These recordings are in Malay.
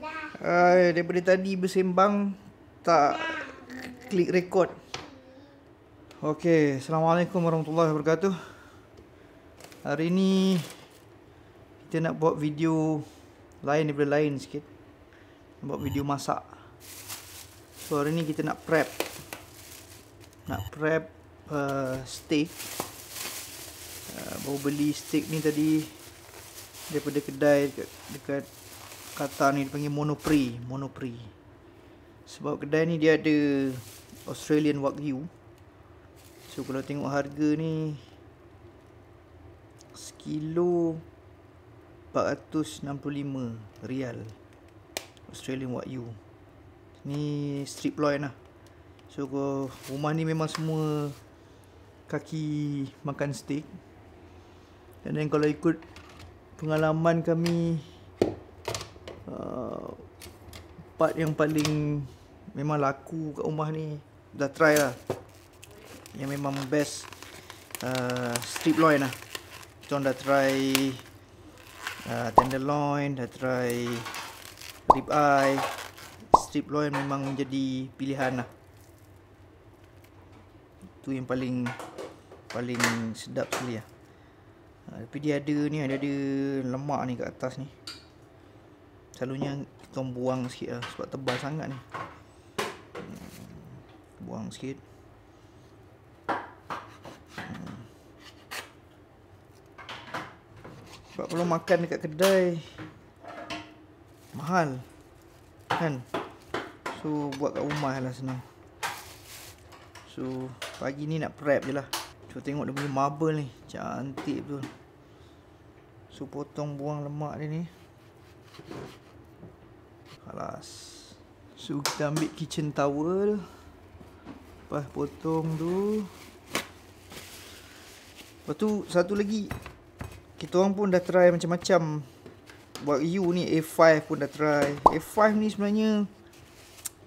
Daripada tadi bersembang tak klik record. Okey, Assalamualaikum warahmatullahi wabarakatuh. Hari ni kita nak buat video lain daripada lain sikit. Buat video masak. So hari ni kita nak prep steak. Baru beli steak ni tadi daripada kedai dekat Qatar ni, dipanggil Monoprix. Sebab kedai ni dia ada Australian Wagyu. So kalau tengok harga ni sekilo RM465 Australian Wagyu. Ni strip loin lah. So rumah ni memang semua kaki makan steak. Dan kalau ikut pengalaman kami, part yang paling memang laku kat rumah ni, dah try lah, yang memang best strip loin lah. Kita dah try tenderloin, dah try rib eye. Strip loin memang menjadi pilihan lah. Itu yang paling sedap sekali lah. Tapi dia ada lemak ni kat atas ni. Selalunya kita buang sikit lah, sebab tebal sangat ni. Buang sikit. Sebab kalau makan dekat kedai mahal kan. So buat kat rumah lah senang. So pagi ni nak prep je lah. Cuba tengok dia punya marble ni, cantik betul. So potong, buang lemak dia ni. Halas. So kita ambil kitchen towel, lepas potong tu. Lepas tu satu lagi, kita orang pun dah try macam-macam. Wagyu ni A5 pun dah try. A5 ni sebenarnya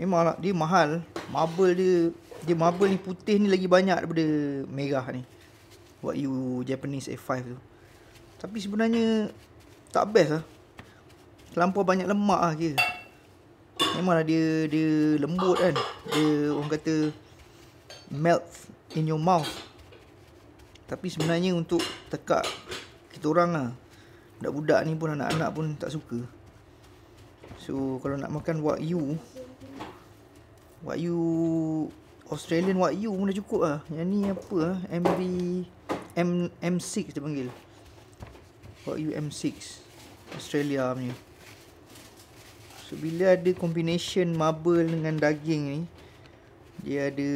memanglah dia mahal. Marble dia marble ni putih ni lagi banyak daripada merah ni, Wagyu Japanese A5 tu. Tapi sebenarnya tak best lah. Terlampau banyak lemak lah kira. Memanglah dia lembut kan. Dia orang kata melt in your mouth. Tapi sebenarnya untuk tekak kita orang lah, budak-budak ni pun, anak-anak pun tak suka. So kalau nak makan Wagyu Australian Wagyu pun dah cukup lah. Yang ni apa lah, M6 dia panggil, Wagyu M6 Australia punya. So bila ada combination marble dengan daging ni, dia ada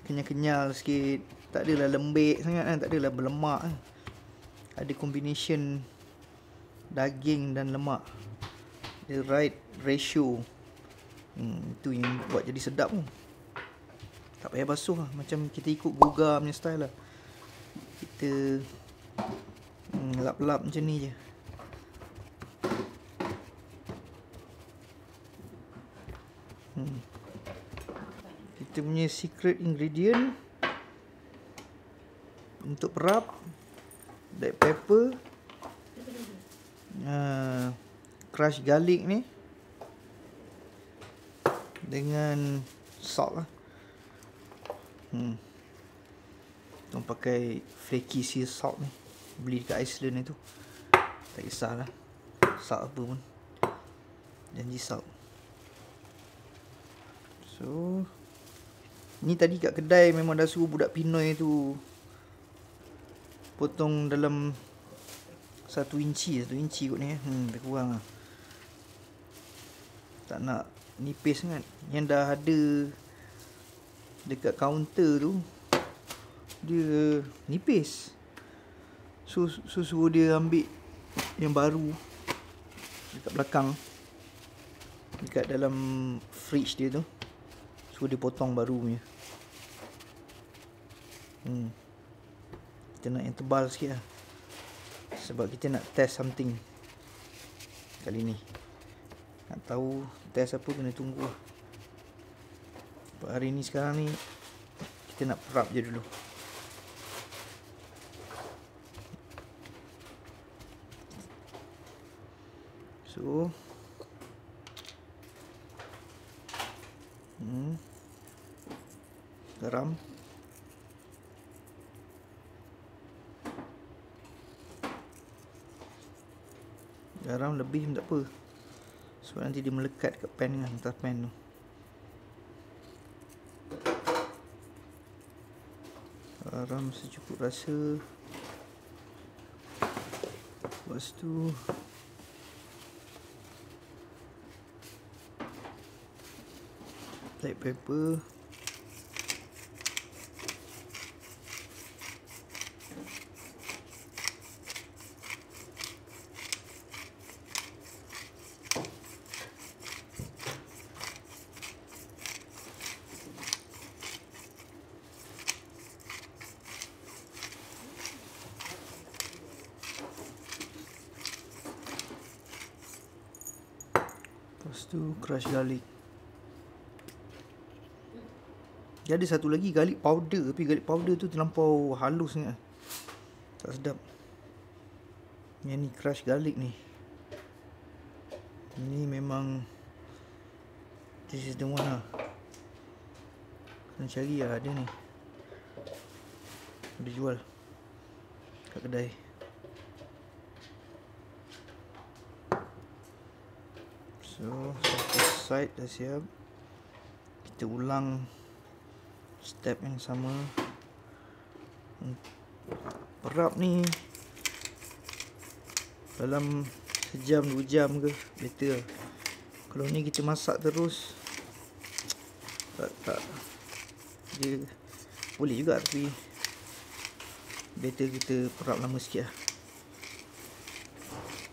kenyal-kenyal sikit. Tak adalah lembek sangat kan, tak adalah berlemak kan. Ada combination daging dan lemak, the right ratio. Itu yang buat jadi sedap tu. Tak payah basuh lah. Macam kita ikut Google punya style lah. Kita lap-lap macam ni je. Kita punya secret ingredient untuk perap, black pepper, crush garlic ni, dengan salt lah. Kita pakai flaky sea salt ni, beli dekat Iceland tu. Tak kisahlah salt apa pun, janji salt. So ni tadi kat kedai memang dah suruh budak Pinoy tu potong dalam 1 inci kot ni. Lebih kurang lah. Tak nak nipis sangat. Yang dah ada dekat kaunter tu, dia nipis. So suruh dia ambil yang baru dekat belakang, dekat dalam fridge dia tu. Suruh dia potong baru punya. Kita nak yang tebal sikit lah, sebab kita nak test something kali ni. Nak tahu test apa, kena tunggu lah. Sebab hari ni, sekarang ni kita nak prep je dulu. So garam. Garam lebih pun tak apa, sebab nanti dia melekat kat pan kan, atas pan tu. Garam secukup rasa. Lepas tu black pepper. Lepas tu crush garlic. Dia ada satu lagi garlic powder, tapi garlic powder tu terlampau halus sangat, tak sedap. Yang ni crush garlic ni, ni memang this is the one lah. Kena cari lah, ada ni, ada jual kat kedai. So satu side dah siap. Kita ulang step yang sama. Perap ni dalam sejam 2 jam ke better. Kalau ni kita masak terus tak dia boleh juga, tapi better kita perap lama sikit lah,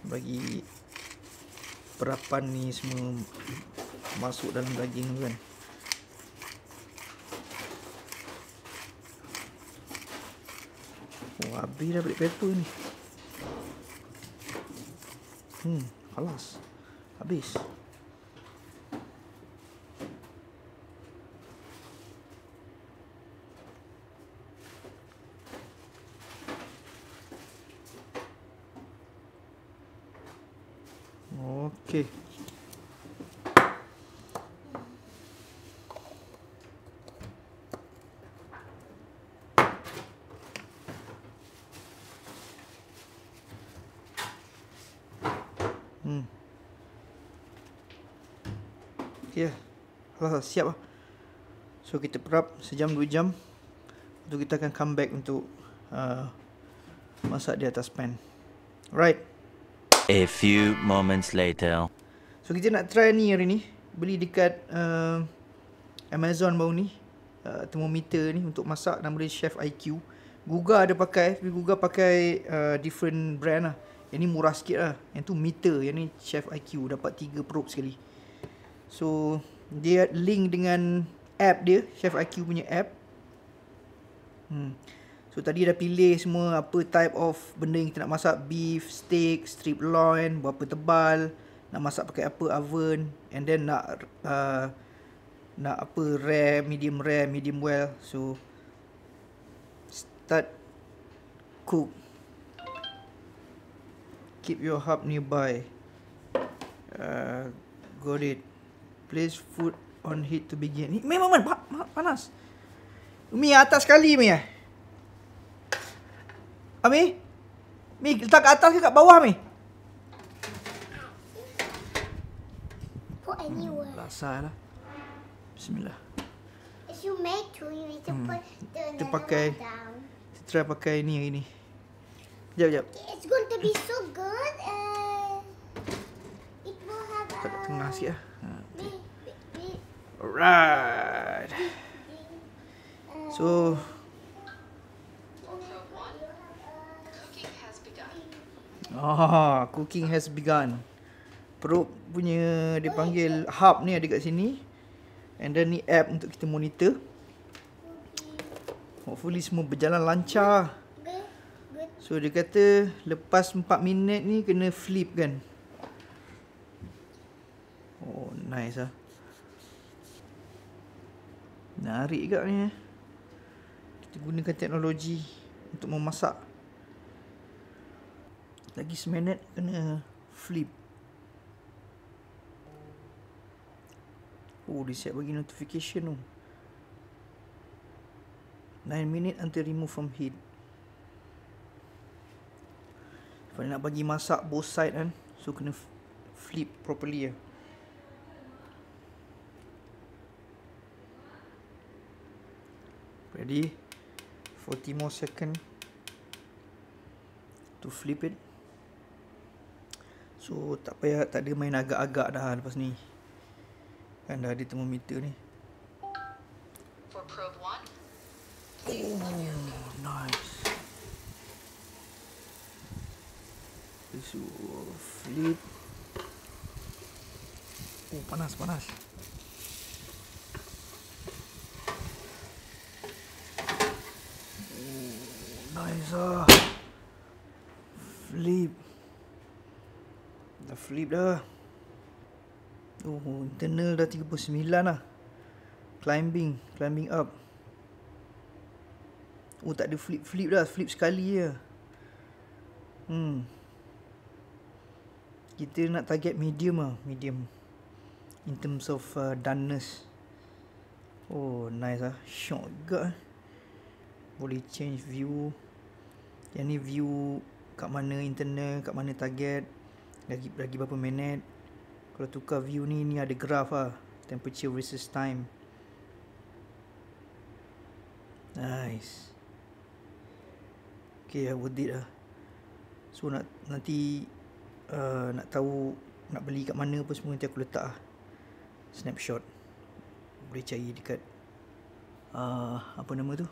bagi perapan ni semua masuk dalam daging tu kan. Oh, habis dah black pepper ni. Halas. Habis. Okey. Okay, siap lah. So kita perap sejam 2 jam. Lepas tu kita akan come back untuk masak di atas pan. Right. A few moments later. So kita nak try ni hari ni. Beli dekat Amazon baru ni, thermometer ni untuk masak, nama dia Chef IQ. Google ada pakai, tapi Google pakai different brand lah. Yang ni murah sikit lah. Yang tu meter, yang ni Chef IQ, dapat 3 probe sekali. So dia link dengan app dia, Chef IQ punya app. So tadi dah pilih semua apa type of benda yang kita nak masak. Beef, steak, strip loin, berapa tebal, nak masak pakai apa oven, and then nak apa rare, medium well. So start cook. Keep your hob nearby. Got it. Place food on heat to begin. Memang panas. Mi atas sekali Mi. Mi? Mi letak kat atas ke kat bawah Mi? Put anywhere. Lasar lah. Bismillah. If you make two, you need to put the Kita another pakai, one down. kita try pakai ni hari ni. Sekejap. It's going to be so good and it will have Kat tengah sikit lah. big, Alright. So cooking has begun. Perut punya dia panggil hub ni ada kat sini. And then ni app untuk kita monitor. Hopefully semua berjalan lancar. good. So dia kata lepas 4 minit ni kena flip kan. Oh nice lah. Menarik juga ni. Kita gunakan teknologi untuk memasak. Lagi seminit kena flip. Oh, dia siap bagi notification tu. 9 minit until remove from heat. Kalau nak bagi masak both side kan, so kena flip properly lah. Ready? 40 more second to flip it. So tak payah, tak ada main agak-agak dah lepas ni. Kan dah ada thermometer ni. For probe 1, Oh, nice. So flip. Oh, panas. Oh, nice ah. Flip. Dah flip dah. Oh, internal dah 39 lah. Climbing up. Oh, tak ada flip dah. Flip sekali je. Kita nak target medium lah. Medium. In terms of doneness. Oh, nice lah. Syok juga. Boleh change view. Yang ni view kat mana internal, kat mana target. Lagi berapa minit. Kalau tukar view ni ada graph lah. Temperature versus time. Nice. Okay, worth it lah. So nanti nak tahu nak beli kat mana apa semua, nanti aku letak lah snapshot. Boleh cari dekat apa nama tu,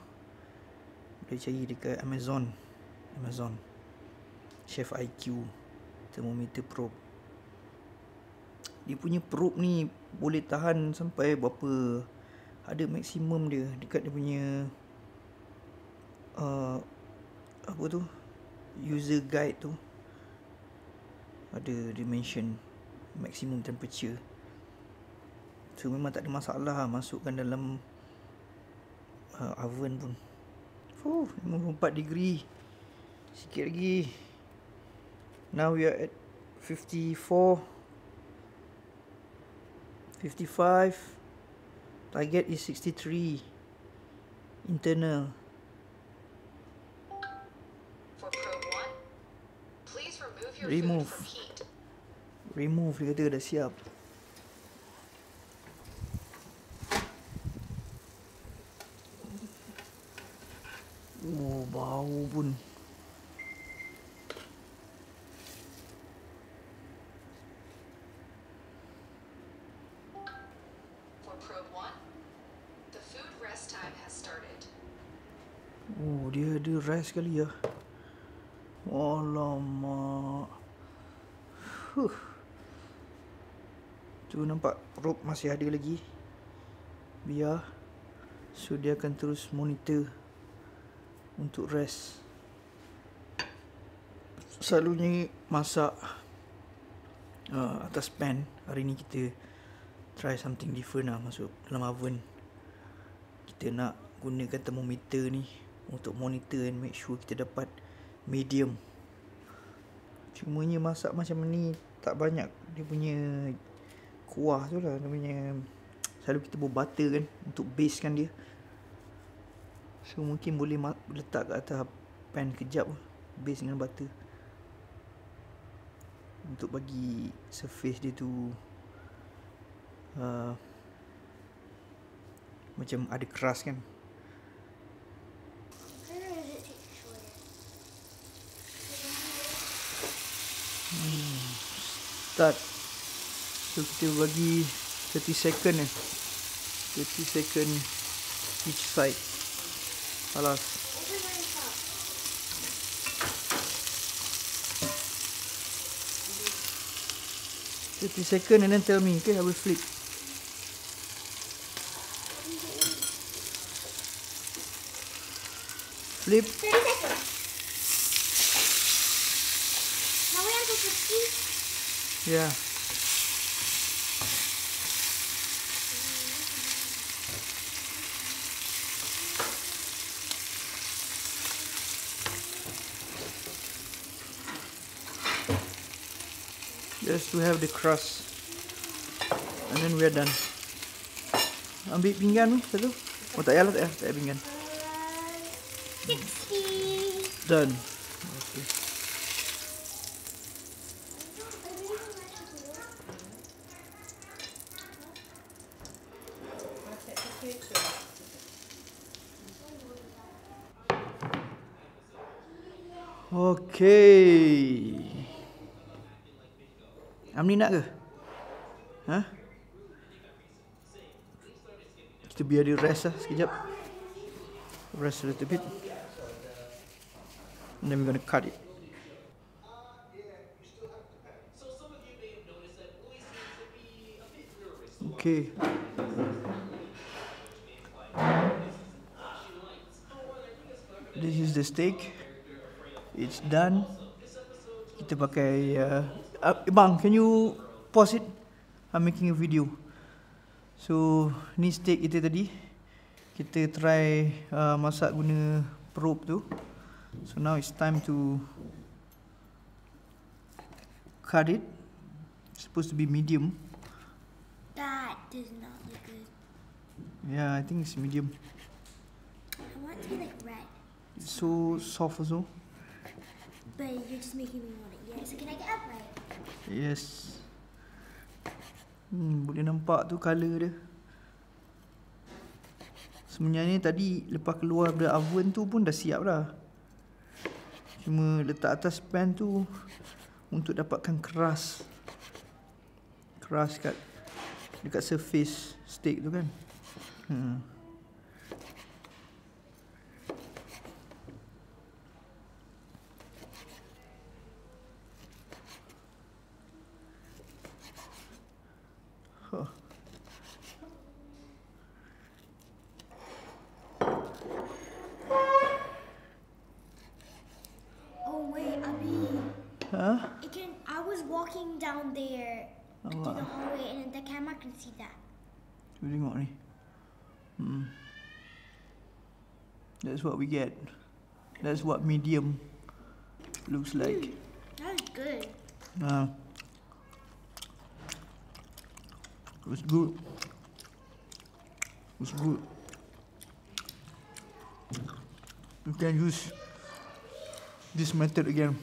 boleh cari dekat Amazon. Chef IQ thermometer probe. Dia punya probe ni boleh tahan sampai berapa, ada maksimum dia dekat dia punya apa tu, user guide tu ada dimension maximum temperature. So memang tak ada masalah masukkan dalam oven pun. 54 degree. Sikit lagi. Now we are at 54, 55. Target is 63 internal. for probe 1, please remove your Remove. food from heat. Remove, dia kata dah siap. Oh, bau pun. For probe 1, the food rest time has started. Oh, dia ada rest sekali ya. Alamak. Tu nampak rope masih ada lagi. Biar. So dia akan terus monitor untuk rest. Selalunya masak atas pan. Hari ni kita try something different lah, masuk dalam oven. Kita nak gunakan thermometer ni untuk monitor and make sure kita dapat medium. Cumanya masak macam ni tak banyak dia punya kuah tu lah. Dia punya, selalu kita buat butter kan untuk basekan dia. So mungkin boleh letak kat atas pan kejap, base dengan butter, untuk bagi surface dia tu macam ada crust kan. Start. So kita bagi 30 second 30 second each side. Alas. Open my top. 30 second and then tell me, okay? I will flip. Flip. 30 seconds. Now we have to 50. Yeah. Just to have the crust, and then we are done. ambil pinggan tu satu. Oh tak payah lah, tak payah pinggan. 60. Done. Okay. Okay. Amni nak ke? Ha? Kita biar dia rest lah sekejap. Rest a little bit. And then we're going to cut it. Okay. This is the steak. It's done. Kita pakai bang, can you pause it? I'm making a video. So ni steak kita tadi. Kita try masak guna probe tu. So now it's time to cut it. It's supposed to be medium. That does not look good. Yeah, I think it's medium. I want it to be like red. It's so soft also. But you're just making me want it. Yeah, so can I get up right? Yes. Boleh nampak tu colour dia. Sebenarnya tadi lepas keluar dari oven tu pun dah siap dah. Cuma letak atas pan tu untuk dapatkan keras. Keras dekat surface steak tu kan. Oh wait, Abi. Huh? I was walking down there to the hallway and the camera can see that. Cuba tengok ni. That's what we get. That's what medium looks like. That is good. It's good. It's good. You can use this method again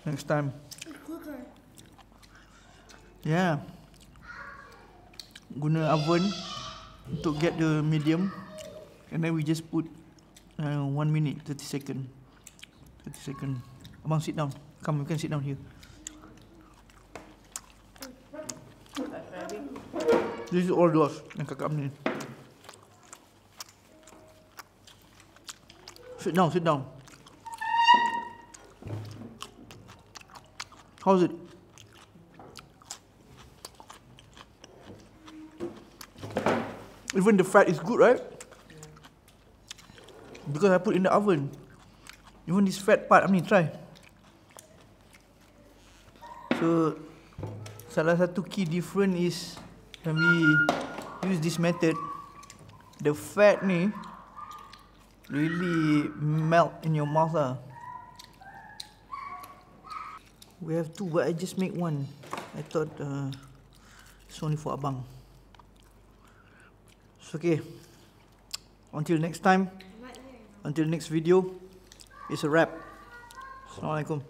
next time. It's quicker. Yeah. Guna oven untuk get the medium, and then we just put 1 minute 30 second. 30 second. Abang sit down. Come, you can sit down here. This is all yours, yang kakak ni. Sit down, sit down. How's it? Even the fat is good, right? Because I put in the oven. Even this fat part, I mean, try. So, salah satu key difference is when we use this method, the fat ni really melt in your mouth lah. We have two, but I just make one. I thought it's only for abang. So okay, until next time, until next video, it's a wrap. Assalamualaikum.